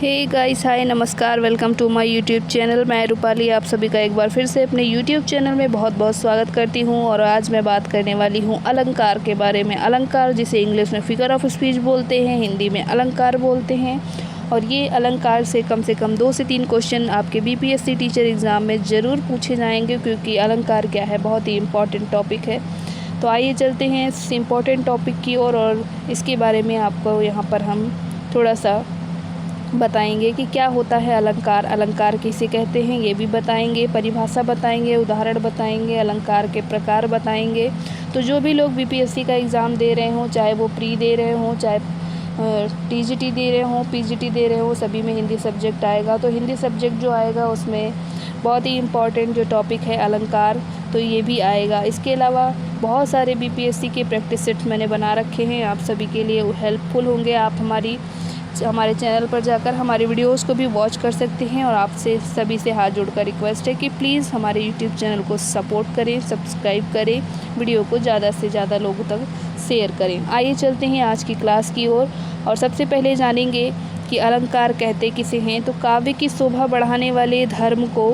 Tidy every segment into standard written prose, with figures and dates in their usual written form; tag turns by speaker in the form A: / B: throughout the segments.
A: हे guys, hi, नमस्कार, welcome to my YouTube channel. मैं रूपाली आप सभी का एक बार फिर से अपने यूट्यूब चैनल में बहुत बहुत स्वागत करती हूं। और आज मैं बात करने वाली हूं अलंकार के बारे में। अलंकार जिसे इंग्लिश में फिगर ऑफ स्पीच बोलते हैं, हिंदी में अलंकार बोलते हैं। और ये अलंकार से कम 2 से 3 क्वेश्चन आपके बीपीएससी टीचर एग्ज़ाम में ज़रूर पूछे जाएंगे, क्योंकि अलंकार क्या है, बहुत ही इम्पॉर्टेंट टॉपिक है। तो आइए चलते हैं इस इम्पॉर्टेंट टॉपिक की ओर और इसके बारे में आपको यहाँ पर हम थोड़ा सा बताएंगे कि क्या होता है अलंकार, अलंकार किसे कहते हैं ये भी बताएंगे, परिभाषा बताएंगे, उदाहरण बताएंगे, अलंकार के प्रकार बताएंगे। तो जो भी लोग बीपीएससी का एग्ज़ाम दे रहे हों, चाहे वो प्री दे रहे हों, चाहे टीजीटी दे रहे हों, पीजीटी दे रहे हों, सभी में हिंदी सब्जेक्ट आएगा। तो हिंदी सब्जेक्ट जो आएगा उसमें बहुत ही इम्पॉर्टेंट जो टॉपिक है अलंकार, तो ये भी आएगा। इसके अलावा बहुत सारे बीपीएससी के प्रैक्टिस सेट्स मैंने बना रखे हैं, आप सभी के लिए हेल्पफुल होंगे। आप हमारे चैनल पर जाकर हमारे वीडियोस को भी वॉच कर सकते हैं। और आपसे सभी से हाथ जोड़कर रिक्वेस्ट है कि प्लीज़ हमारे यूट्यूब चैनल को सपोर्ट करें, सब्सक्राइब करें, वीडियो को ज़्यादा से ज़्यादा लोगों तक शेयर करें। आइए चलते हैं आज की क्लास की ओर। और सबसे पहले जानेंगे कि अलंकार कहते किसे हैं। तो काव्य की शोभा बढ़ाने वाले धर्म को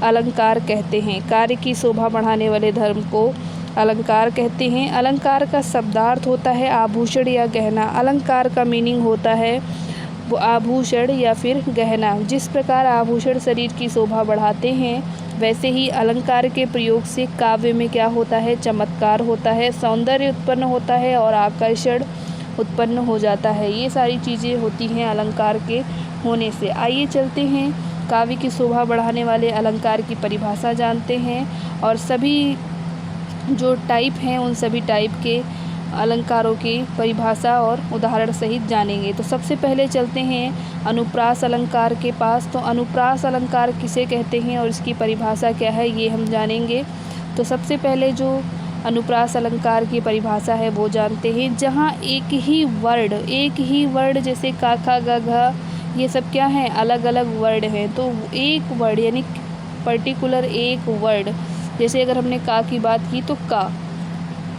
A: अलंकार कहते हैं। कार्य की शोभा बढ़ाने वाले धर्म को अलंकार कहते हैं। अलंकार का शब्दार्थ होता है आभूषण या गहना। अलंकार का मीनिंग होता है वो आभूषण या फिर गहना। जिस प्रकार आभूषण शरीर की शोभा बढ़ाते हैं, वैसे ही अलंकार के प्रयोग से काव्य में क्या होता है, चमत्कार होता है, सौंदर्य उत्पन्न होता है और आकर्षण उत्पन्न हो जाता है। ये सारी चीज़ें होती हैं अलंकार के होने से। आइए चलते हैं काव्य की शोभा बढ़ाने वाले अलंकार की परिभाषा जानते हैं और सभी जो टाइप हैं उन सभी टाइप के अलंकारों की परिभाषा और उदाहरण सहित जानेंगे। तो सबसे पहले चलते हैं अनुप्रास अलंकार के पास। तो अनुप्रास अलंकार किसे कहते हैं और इसकी परिभाषा क्या है, ये हम जानेंगे। तो सबसे पहले जो अनुप्रास अलंकार की परिभाषा है वो जानते हैं। जहाँ एक ही वर्ड जैसे का, खा, गा, घा, ये सब क्या हैं, अलग अलग वर्ड हैं। तो एक वर्ड यानी पर्टिकुलर एक वर्ड, जैसे अगर हमने का की बात की तो का।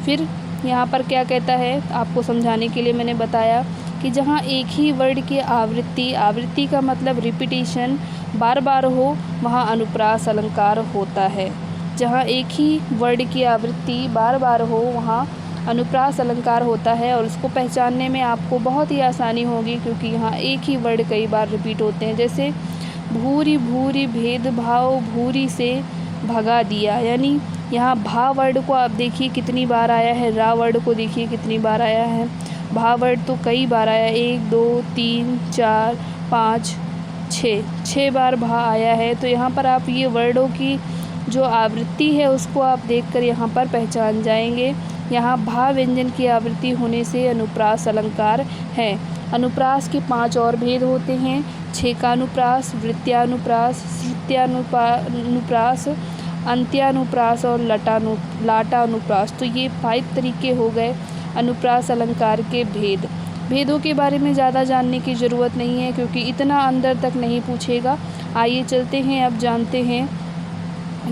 A: फिर यहाँ पर क्या कहता है, आपको समझाने के लिए मैंने बताया कि जहाँ एक ही वर्ड की आवृत्ति का मतलब रिपीटिशन बार बार हो, वहाँ अनुप्रास अलंकार होता है। जहाँ एक ही वर्ड की आवृत्ति बार बार हो, वहाँ अनुप्रास अलंकार होता है। और उसको पहचानने में आपको बहुत ही आसानी होगी, क्योंकि यहाँ एक ही वर्ड कई बार रिपीट होते हैं। जैसे भूरी भूरी भेदभाव भूरी से भगा दिया, यानी यहाँ भा वर्ड को आप देखिए कितनी बार आया है, रा वर्ड को देखिए कितनी बार आया है, भा वर्ड तो कई बार आया, 1 2 3 4 5 6 बार भा आया है। तो यहाँ पर आप ये वर्डों की जो आवृत्ति है उसको आप देखकर यहाँ पर पहचान जाएंगे। यहाँ भा व्यंजन की आवृत्ति होने से अनुप्रास अलंकार है। अनुप्रास के 5 और भेद होते हैं, छेकानुप्रास, वृत्त्यानुप्रास, श्रुत्यानुप्रास, अंत्यानुप्रास और लाटानुप्रास। तो ये 5 तरीके हो गए अनुप्रास अलंकार के भेदों के बारे में ज़्यादा जानने की ज़रूरत नहीं है, क्योंकि इतना अंदर तक नहीं पूछेगा। आइए चलते हैं, अब जानते हैं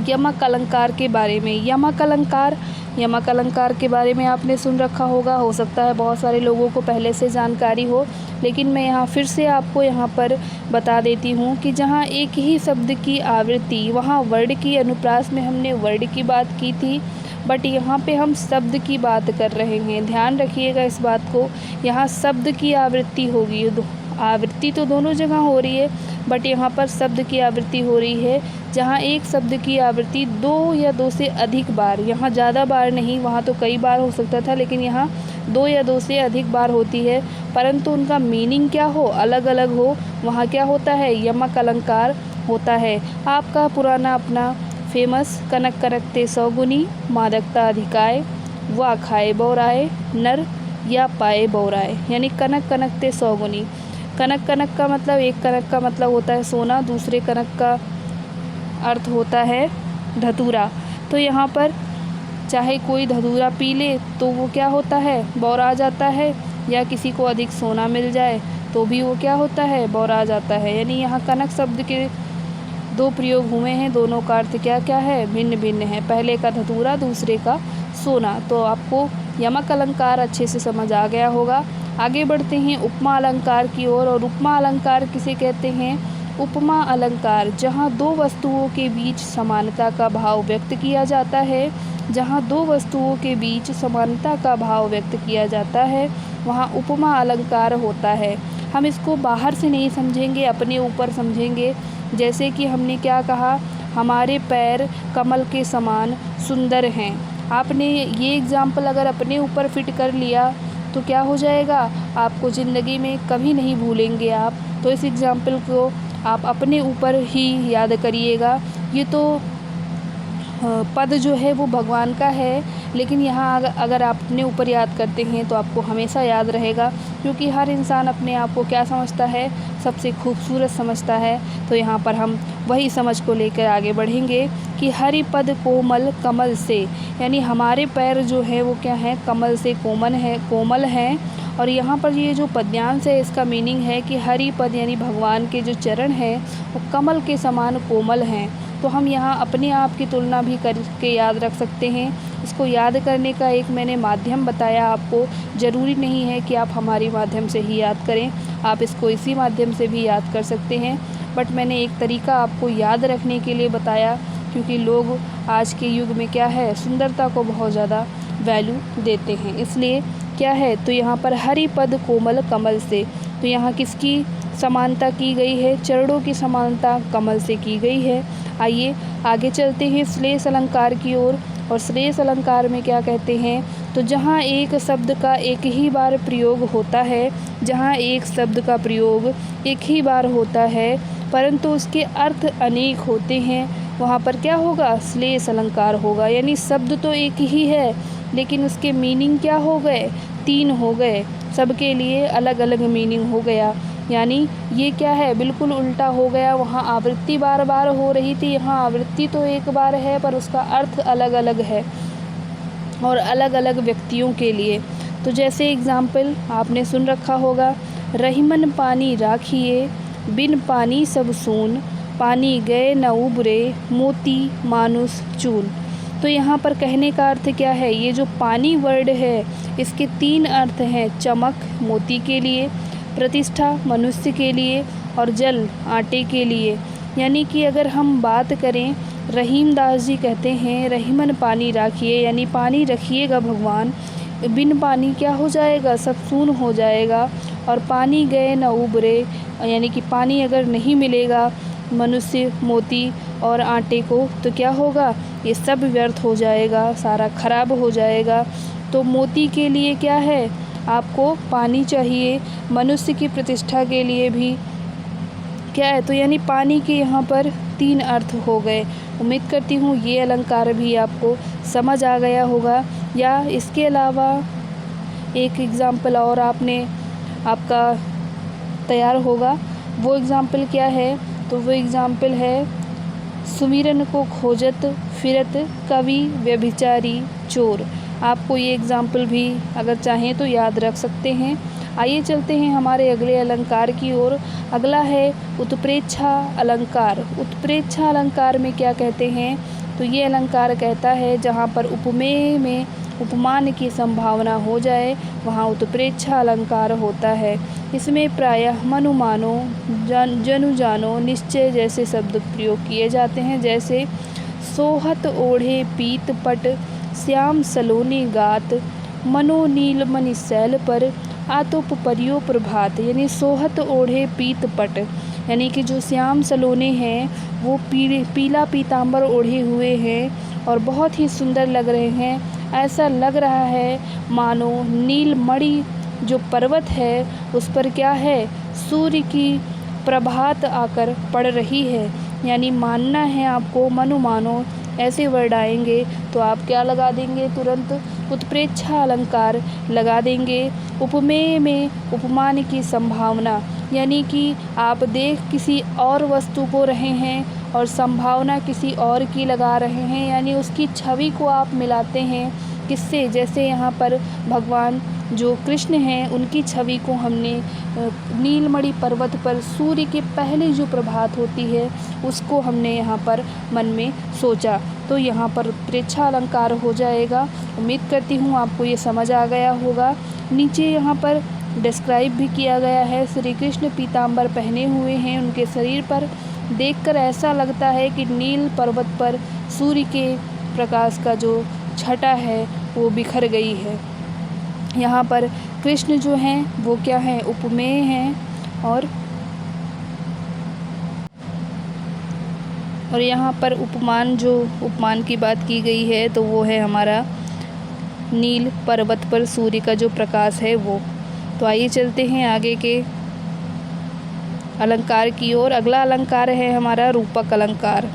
A: यमक अलंकार के बारे में। यमक अलंकार के बारे में आपने सुन रखा होगा, हो सकता है बहुत सारे लोगों को पहले से जानकारी हो, लेकिन मैं यहाँ फिर से आपको यहाँ पर बता देती हूँ कि जहाँ एक ही शब्द की आवृत्ति, वहाँ वर्ड की अनुप्रास में हमने वर्ड की बात की थी, बट यहाँ पे हम शब्द की बात कर रहे हैं। ध्यान रखिएगा इस बात को, यहाँ शब्द की आवृत्ति होगी। आवृत्ति तो दोनों जगह हो रही है, बट यहाँ पर शब्द की आवृत्ति हो रही है। जहाँ एक शब्द की आवृत्ति 2 या 2 से अधिक बार, यहाँ ज़्यादा बार नहीं, वहाँ तो कई बार हो सकता था, लेकिन यहाँ 2 या 2 से अधिक बार होती है, परंतु उनका मीनिंग क्या हो, अलग अलग हो, वहाँ क्या होता है, यमक अलंकार होता है। आपका पुराना अपना फेमस कनक कनकते 100 गुनी, मादकता अधिकाय, वा खाए बौराए, नर या पाए बौराए, यानी कनक कनकते 100 गुनी। कनक का मतलब, एक कनक का मतलब होता है सोना, दूसरे कनक का अर्थ होता है धतूरा। तो यहाँ पर चाहे कोई धतूरा पी ले तो वो क्या होता है, बौरा जाता है, या किसी को अधिक सोना मिल जाए तो भी वो क्या होता है, बौरा जाता है। यानी यहाँ कनक शब्द के 2 प्रयोग हुए हैं, दोनों का अर्थ क्या क्या है, भिन्न भिन्न है। पहले का धतूरा, दूसरे का सोना। तो आपको यमक अलंकार अच्छे से समझ आ गया होगा। आगे बढ़ते हैं उपमा अलंकार की ओर। और उपमा अलंकार किसे कहते हैं? उपमा अलंकार जहाँ दो वस्तुओं के बीच समानता का भाव व्यक्त किया जाता है, जहाँ दो वस्तुओं के बीच समानता का भाव व्यक्त किया जाता है, वहाँ उपमा अलंकार होता है। हम इसको बाहर से नहीं समझेंगे, अपने ऊपर समझेंगे। जैसे कि हमने क्या कहा, हमारे पैर कमल के समान सुंदर हैं। आपने ये एग्ज़ाम्पल अगर अपने ऊपर फिट कर लिया तो क्या हो जाएगा, आपको ज़िंदगी में कभी नहीं भूलेंगे आप। तो इस एग्ज़ाम्पल को आप अपने ऊपर ही याद करिएगा। ये तो पद जो है वो भगवान का है, लेकिन यहाँ अगर आप अपने ऊपर याद करते हैं तो आपको हमेशा याद रहेगा, क्योंकि हर इंसान अपने आप को क्या समझता है, सबसे खूबसूरत समझता है। तो यहाँ पर हम वही समझ को लेकर आगे बढ़ेंगे कि हरि पद कोमल कमल से, यानी हमारे पैर जो है वो क्या है, कमल से कोमल हैं। और यहाँ पर ये जो पद्यांश है इसका मीनिंग है कि हरि पद यानी भगवान के जो चरण हैं वो कमल के समान कोमल हैं। तो हम यहाँ अपने आप की तुलना भी करके याद रख सकते हैं। इसको याद करने का एक मैंने माध्यम बताया आपको, ज़रूरी नहीं है कि आप हमारे माध्यम से ही याद करें, आप इसको इसी माध्यम से भी याद कर सकते हैं। बट मैंने एक तरीका आपको याद रखने के लिए बताया, क्योंकि लोग आज के युग में क्या है, सुंदरता को बहुत ज़्यादा वैल्यू देते हैं, इसलिए क्या है। तो यहाँ पर हरि पद कोमल कमल से, तो यहाँ किसकी समानता की गई है, चरणों की समानता कमल से की गई है। आइए आगे चलते हैं श्लेष अलंकार की ओर। और श्लेष अलंकार में क्या कहते हैं, तो जहाँ एक शब्द का एक ही बार प्रयोग होता है, जहाँ एक शब्द का प्रयोग एक ही बार होता है परंतु उसके अर्थ अनेक होते हैं, वहाँ पर क्या होगा, श्लेष अलंकार होगा। यानी शब्द तो एक ही है लेकिन उसके मीनिंग क्या हो गए, 3 हो गए, सबके लिए अलग अलग मीनिंग हो गया। यानी ये क्या है, बिल्कुल उल्टा हो गया। वहाँ आवृत्ति बार बार हो रही थी, यहाँ आवृत्ति तो एक बार है पर उसका अर्थ अलग अलग है और अलग अलग व्यक्तियों के लिए। तो जैसे एग्ज़ाम्पल आपने सुन रखा होगा, रहीमन पानी राखिए, बिन पानी सब सून, पानी गए न उबरे, मोती मानुष चून। तो यहाँ पर कहने का अर्थ क्या है, ये जो पानी वर्ड है इसके 3 अर्थ हैं, चमक मोती के लिए, प्रतिष्ठा मनुष्य के लिए और जल आटे के लिए। यानी कि अगर हम बात करें, रहीम दास जी कहते हैं रहीमन पानी राखिए, यानी पानी रखिएगा भगवान, बिन पानी क्या हो जाएगा, सब सून हो जाएगा। और पानी गए न उबरे, यानी कि पानी अगर नहीं मिलेगा मनुष्य मोती और आटे को तो क्या होगा, ये सब व्यर्थ हो जाएगा, सारा खराब हो जाएगा। तो मोती के लिए क्या है, आपको पानी चाहिए, मनुष्य की प्रतिष्ठा के लिए भी क्या है, तो यानी पानी के यहाँ पर 3 अर्थ हो गए। उम्मीद करती हूँ ये अलंकार भी आपको समझ आ गया होगा। या इसके अलावा एक एग्ज़ाम्पल और आपका तैयार होगा, वो एग्ज़ाम्पल क्या है, तो वो एग्ज़ाम्पल है, सुमिरन को खोजत फिरत कवि व्यभिचारी चोर। आपको ये एग्ज़ाम्पल भी अगर चाहें तो याद रख सकते हैं। आइए चलते हैं हमारे अगले अलंकार की ओर। अगला है उत्प्रेक्षा अलंकार। उत्प्रेक्षा अलंकार में क्या कहते हैं, तो ये अलंकार कहता है जहाँ पर उपमेय में उपमान की संभावना हो जाए वहाँ उत्प्रेक्षा अलंकार होता है। इसमें प्रायः मनु मानो, जनु जानो, निश्चय जैसे शब्द प्रयोग किए जाते हैं। जैसे सोहत ओढ़े पीत पट, श्याम सलोनी गात, मनो नील मणि शैल पर, आतुप परियो प्रभात। यानी सोहत ओढ़े पीत पट, यानी कि जो श्याम सलोने हैं वो पीला पीताम्बर ओढ़े हुए हैं और बहुत ही सुंदर लग रहे हैं। ऐसा लग रहा है मानो नीलमणि जो पर्वत है उस पर क्या है, सूर्य की प्रभात आकर पड़ रही है। यानी मानना है आपको, मनु मानो ऐसे वर्ड आएंगे तो आप क्या लगा देंगे, तुरंत उत्प्रेक्षा अलंकार लगा देंगे। उपमेय में उपमान की संभावना, यानी कि आप देख किसी और वस्तु को रहे हैं और संभावना किसी और की लगा रहे हैं, यानी उसकी छवि को आप मिलाते हैं। किससे, जैसे यहाँ पर भगवान जो कृष्ण हैं उनकी छवि को हमने नीलमणि पर्वत पर सूर्य के पहले जो प्रभात होती है उसको हमने यहाँ पर मन में सोचा, तो यहाँ पर उत्प्रेक्षा अलंकार हो जाएगा। उम्मीद करती हूँ आपको ये समझ आ गया होगा। नीचे यहाँ पर डिस्क्राइब भी किया गया है। श्री कृष्ण पीताम्बर पहने हुए हैं, उनके शरीर पर देखकर ऐसा लगता है कि नील पर्वत पर सूर्य के प्रकाश का जो छटा है वो बिखर गई है। यहाँ पर कृष्ण जो हैं वो क्या हैं, उपमेय हैं। और यहाँ पर उपमान की बात की गई है तो वो है हमारा नील पर्वत पर सूर्य का जो प्रकाश है वो। तो आइए चलते हैं आगे के अलंकार की ओर। अगला अलंकार है हमारा रूपक अलंकार।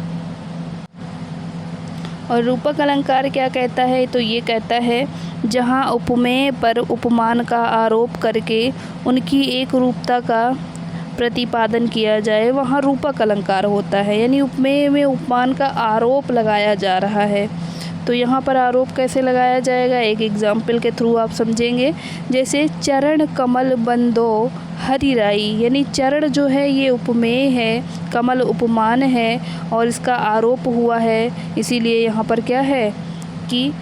A: और रूपक अलंकार क्या कहता है, तो ये कहता है जहाँ उपमेय पर उपमान का आरोप करके उनकी एक रूपता का प्रतिपादन किया जाए वहाँ रूपक अलंकार होता है। यानी उपमेय में उपमान का आरोप लगाया जा रहा है। तो यहाँ पर आरोप कैसे लगाया जाएगा, एक एग्जाम्पल के थ्रू आप समझेंगे। जैसे चरण कमल बंदो हरि राई, यानी चरण जो है ये उपमेय है, कमल उपमान है और इसका आरोप हुआ है, इसीलिए यहाँ पर क्या है कि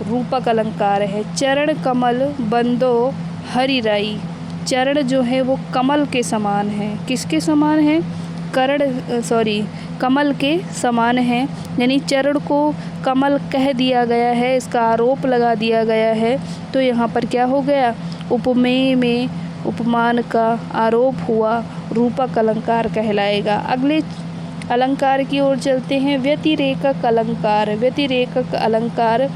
A: रूपक अलंकार है। चरण कमल बंदो हरि राई, चरण जो है वो कमल के समान है। किसके समान है, कमल के समान है। यानी चरण को कमल कह दिया गया है, इसका आरोप लगा दिया गया है। तो यहाँ पर क्या हो गया, उपमेय में उपमान का आरोप हुआ, रूपक अलंकार कहलाएगा। अगले अलंकार की ओर चलते हैं, व्यतिरेकक अलंकार। व्यतिरेकक अलंकार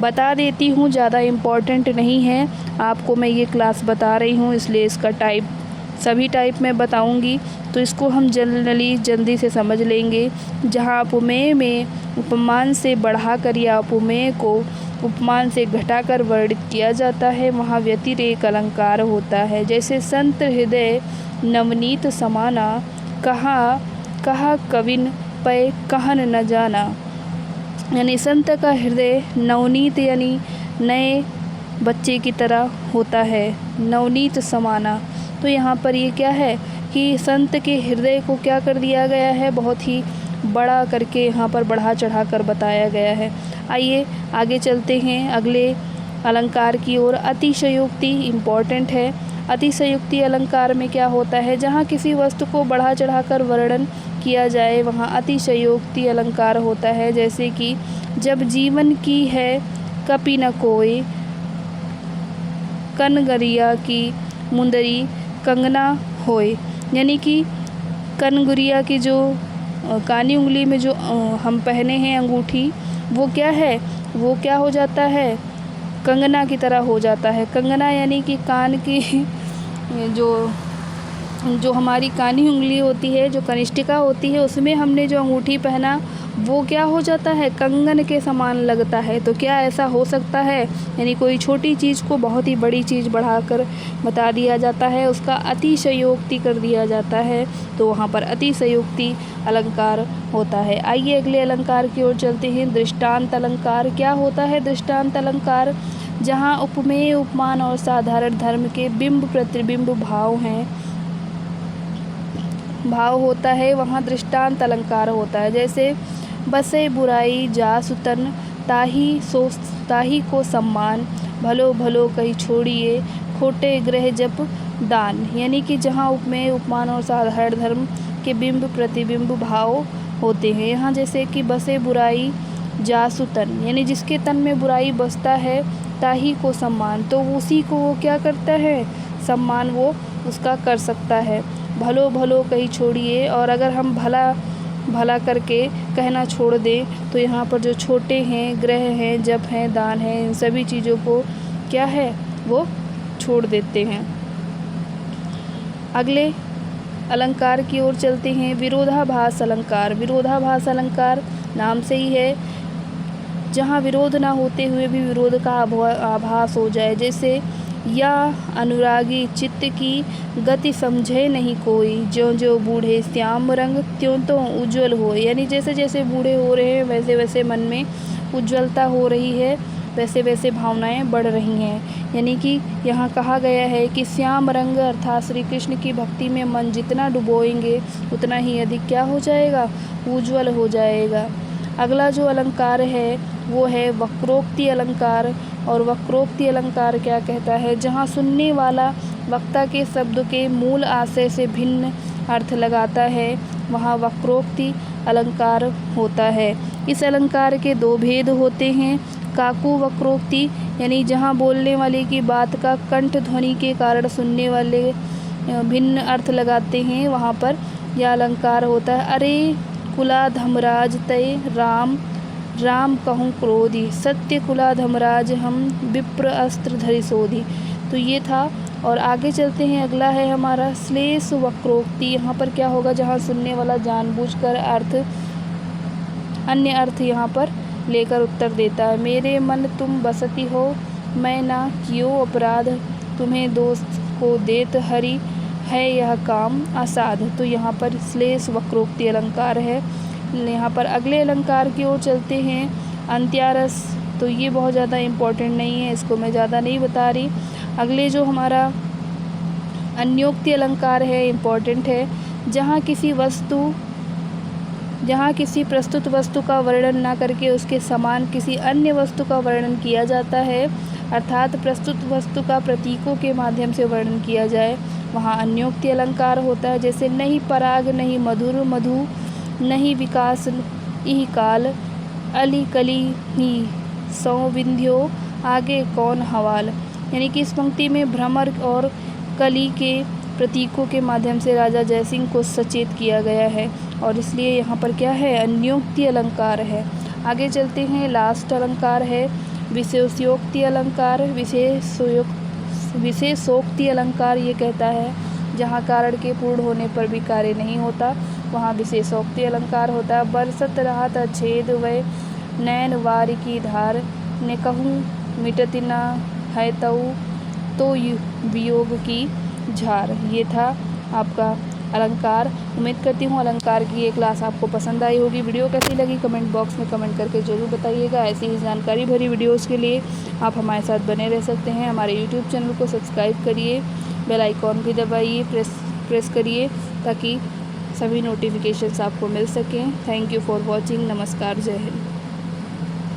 A: बता देती हूँ, ज़्यादा इम्पॉर्टेंट नहीं है, आपको मैं ये क्लास बता रही हूँ इसलिए इसका टाइप सभी टाइप में बताऊंगी, तो इसको हम जल्दी से समझ लेंगे। जहाँ उपमेय में उपमान से बढ़ाकर या उपमेय को उपमान से घटाकर वर्णित किया जाता है वहाँ व्यतिरेक अलंकार होता है। जैसे संत हृदय नवनीत समाना, कहा कविन पै कहन न जाना। यानी संत का हृदय नवनीत यानी नए बच्चे की तरह होता है, नवनीत समाना। तो यहाँ पर ये क्या है कि संत के हृदय को क्या कर दिया गया है, बहुत ही बड़ा करके यहाँ पर बढ़ा चढ़ा कर बताया गया है। आइए आगे चलते हैं अगले अलंकार की ओर। अतिशयोक्ति इम्पॉर्टेंट है। अतिशयोक्ति अलंकार में क्या होता है, जहाँ किसी वस्तु को बढ़ा चढ़ा कर वर्णन किया जाए वहाँ अतिशयोक्ति अलंकार होता है। जैसे कि जब जीवन की है कपि न कोई, कनगरिया की मुंदरी कंगना होए। यानी कि कनगुरिया की जो कानी उंगली में जो हम पहने हैं अंगूठी, वो क्या है, वो क्या हो जाता है, कंगना की तरह हो जाता है। कंगना यानी कि कान की जो हमारी कानी उंगली होती है, जो कनिष्ठिका होती है, उसमें हमने जो अंगूठी पहना वो क्या हो जाता है, कंगन के समान लगता है। तो क्या ऐसा हो सकता है, यानी कोई छोटी चीज़ को बहुत ही बड़ी चीज़ बढ़ाकर बता दिया जाता है, उसका अतिशयोक्ति कर दिया जाता है, तो वहाँ पर अतिशयोक्ति अलंकार होता है। आइए अगले अलंकार की ओर चलते हैं। दृष्टांत अलंकार क्या होता है। दृष्टांत अलंकार जहाँ उपमेय उपमान और साधारण धर्म के बिंब प्रतिबिंब भाव होता है वहाँ दृष्टांत अलंकार होता है। जैसे बसे बुराई जासु तन, ताही को सम्मान, भलो भलो कही छोड़िए, खोटे ग्रह जप दान। यानी कि जहाँ उपमेय उपमान और साधारण धर्म के बिंब प्रतिबिंब भाव होते हैं। यहाँ जैसे कि बसे बुराई जासु तन, यानी जिसके तन में बुराई बसता है, ताही को सम्मान, तो उसी को वो क्या करता है, सम्मान वो उसका कर सकता है। भलो भलो कहीं छोड़िए, और अगर हम भला करके कहना छोड़ दें तो यहाँ पर जो छोटे हैं, ग्रह हैं, जप हैं, दान हैं, इन सभी चीज़ों को क्या है वो छोड़ देते हैं। अगले अलंकार की ओर चलते हैं। विरोधाभास अलंकार। विरोधाभास अलंकार नाम से ही है, जहाँ विरोध ना होते हुए भी विरोध का आभास हो जाए। जैसे या अनुरागी चित्त की गति समझे नहीं कोई, ज्यों ज्यों बूढ़े श्याम रंग त्यों त्यों उज्ज्वल हो। यानी जैसे जैसे बूढ़े हो रहे हैं वैसे वैसे मन में उज्ज्वलता हो रही है, वैसे वैसे भावनाएं बढ़ रही हैं। यानी कि यहाँ कहा गया है कि श्याम रंग अर्थात श्री कृष्ण की भक्ति में मन जितना डुबोएंगे उतना ही अधिक क्या हो जाएगा, उज्ज्वल हो जाएगा। अगला जो अलंकार है वो है वक्रोक्ति अलंकार। और वक्रोक्ति अलंकार क्या कहता है? जहाँ सुनने वाला वक्ता के शब्द के मूल आशय से भिन्न अर्थ लगाता है वहाँ वक्रोक्ति अलंकार होता है। इस अलंकार के दो भेद होते हैं। काकू वक्रोक्ति यानी जहाँ बोलने वाले की बात का कंठ ध्वनि के कारण सुनने वाले भिन्न अर्थ लगाते हैं, वहाँ पर यह अलंकार होता है। अरे कुला धर्मराज तय राम, राम कहूँ क्रोधी, सत्य कुला धर्मराज हम विप्र अस्त्र धरि सोधी। तो ये था। और आगे चलते हैं, अगला है हमारा श्लेष वक्रोक्ति। यहाँ पर क्या होगा? जहाँ सुनने वाला जानबूझकर अन्य अर्थ यहाँ पर लेकर उत्तर देता है। मेरे मन तुम बसती हो, मैं ना कियो अपराध, तुम्हें दोस्त को देत हरि, है यह काम असाध। तो यहाँ पर श्लेष वक्रोक्ति अलंकार है। यहाँ पर अगले अलंकार की ओर चलते हैं, अंत्यारस। तो ये बहुत ज़्यादा इम्पोर्टेंट नहीं है, इसको मैं ज़्यादा नहीं बता रही। अगले जो हमारा अन्योक्ति अलंकार है, इम्पोर्टेंट है। जहाँ किसी प्रस्तुत वस्तु का वर्णन ना करके उसके समान किसी अन्य वस्तु का वर्णन किया जाता है, अर्थात प्रस्तुत वस्तु का प्रतीकों के माध्यम से वर्णन किया जाए, वहाँ अन्योक्ति अलंकार होता है। जैसे नहीं पराग नहीं मधुर मधु, नहीं विकास इह काल, अली कली ही सौ विंध्यो, आगे कौन हवाल। यानी कि इस पंक्ति में भ्रमर और कली के प्रतीकों के माध्यम से राजा जयसिंह को सचेत किया गया है और इसलिए यहाँ पर क्या है? अन्योक्ति अलंकार है। आगे चलते हैं, लास्ट अलंकार है विशेषोक्ति अलंकार। विशेषोक्ति अलंकार ये कहता है जहाँ कारण के पूर्ण होने पर भी कार्य नहीं होता, वहाँ विशेषोक्ति अलंकार होता है। बरसत राहत छेद वै नैन वार की धार, ने कहूँ मिटत न है तो वियोग की झार। ये था आपका अलंकार। उम्मीद करती हूँ अलंकार की ये क्लास आपको पसंद आई होगी। वीडियो कैसी लगी कमेंट बॉक्स में कमेंट करके ज़रूर बताइएगा। ऐसी ही जानकारी भरी वीडियोस के लिए आप हमारे साथ बने रह सकते हैं। हमारे यूट्यूब चैनल को सब्सक्राइब करिए, बेल आइकॉन भी दबाइए, प्रेस करिए ताकि सभी नोटिफिकेशंस आपको मिल सकें। Thank you for watching. नमस्कार, जय हिंद।